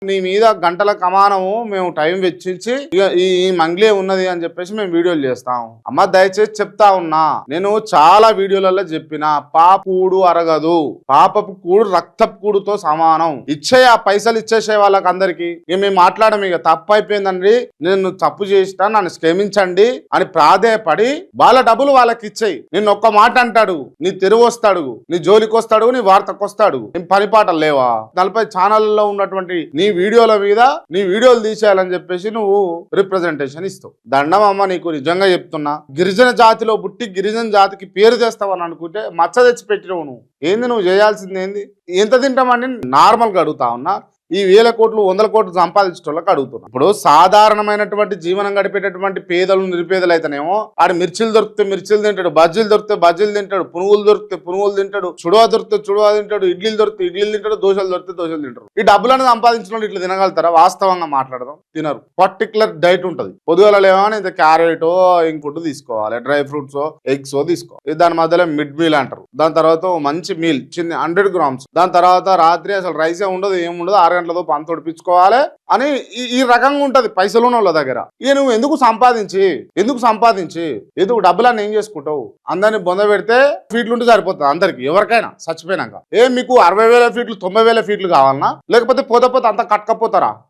నీ మీద గంటల కమానము మేము టైం వెచ్చించి ఈ మంగ్లీ ఉన్నది అని చెప్పేసి మేము వీడియోలు చేస్తాం. అమ్మ దయచేసి చెప్తా ఉన్నా, నేను చాలా వీడియోలలో చెప్పిన పాపూడు అరగదు, పాపపు కూడు రక్తపు కూడుతో సమానం. ఆ పైసలు ఇచ్చేసే వాళ్ళకి అందరికి ఇక మేము మాట్లాడము. ఇక తప్పు అయిపోయిందండి, నేను తప్పు చేసినా, నన్ను క్షమించండి అని ప్రాధేయపడి వాళ్ళ డబ్బులు వాళ్ళకి ఇచ్చేయి. నిన్ను ఒక్క మాట అంటాడు, నీ తెరువు వస్తాడు, నీ జోలికి వస్తాడు, నీ వార్తకు వస్తాడు. పనిపాటలు లేవా? 40 ఛానళ్ళలో ఉన్నటువంటి నీ వీడియోల మీద నీ వీడియోలు తీసేయాలని చెప్పేసి నువ్వు రిప్రజెంటేషన్ ఇస్తావు. దండం అమ్మ, నీకు నిజంగా చెప్తున్నా. గిరిజన జాతిలో పుట్టి గిరిజన జాతికి పేరు తెస్తావని అనుకుంటే మచ్చ తెచ్చి పెట్టినవు. నువ్వు ఏంది, నువ్వు చేయాల్సింది ఏంది? ఎంత తింటామని నార్మల్గా అడుగుతా ఉన్నా. ఈ 1000 కోట్లు 100 కోట్లు సంపాదించడానికి అడుగుతున్నాం. ఇప్పుడు సాధారణమైనటువంటి జీవనం గడిపేటటువంటి పేదలు నిరుపేదలు అయితేనేమో ఆడు మిర్చిలు దొరికితే మిర్చిలు తింటాడు, బజ్జీలు దొరికితే బజ్జీలు తింటాడు, పునుగులు దొరికితే పునుగులు తింటాడు, చుడువా దొరికితే చుడువా తింటాడు, ఇడ్లీలు దొరికితే ఇడ్లీలు తింటాడు, దోశలు దొరికితే దోశలు తింటారు. ఈ డబ్బులను సంపాదించిన వాళ్ళు ఇట్లా తినగలుగుతారా? వాస్తవంగా మాట్లాడదాం, తినరు. పర్టికులర్ డైట్ ఉంటుంది. పొద్దుగాల లేవని ఇంత క్యారెట్ ఇంకోటి తీసుకోవాలి, డ్రై ఫ్రూట్స్ ఎగ్స్ తీసుకోవాలి. దాని మధ్యలో మిడ్ మీల్ అంటారు. దాని తర్వాత మంచి మీల్ చిన్న 100 grams. దాని తర్వాత రాత్రి అసలు రైసే ఉండదు, ఏముండదు, 6 గంటలతో పంత తొడిపించుకోవాలి అని ఈ రకంగా ఉంటది పైసలు ఉన్న వాళ్ళ దగ్గర. ఇక నువ్వు ఎందుకు సంపాదించి ఎందుకు డబ్బులన్నీ ఏం చేసుకుంటావు? అందరిని బొంద పెడితే ఫీట్లు ఉంటే సరిపోతుంది అందరికి, ఎవరికైనా చచ్చిపోయినాక. మీకు 60,000 ఫీట్లు 90,000 ఫీట్లు కావాలన్నా? లేకపోతే పోతే అంతా కట్టకపోతారా?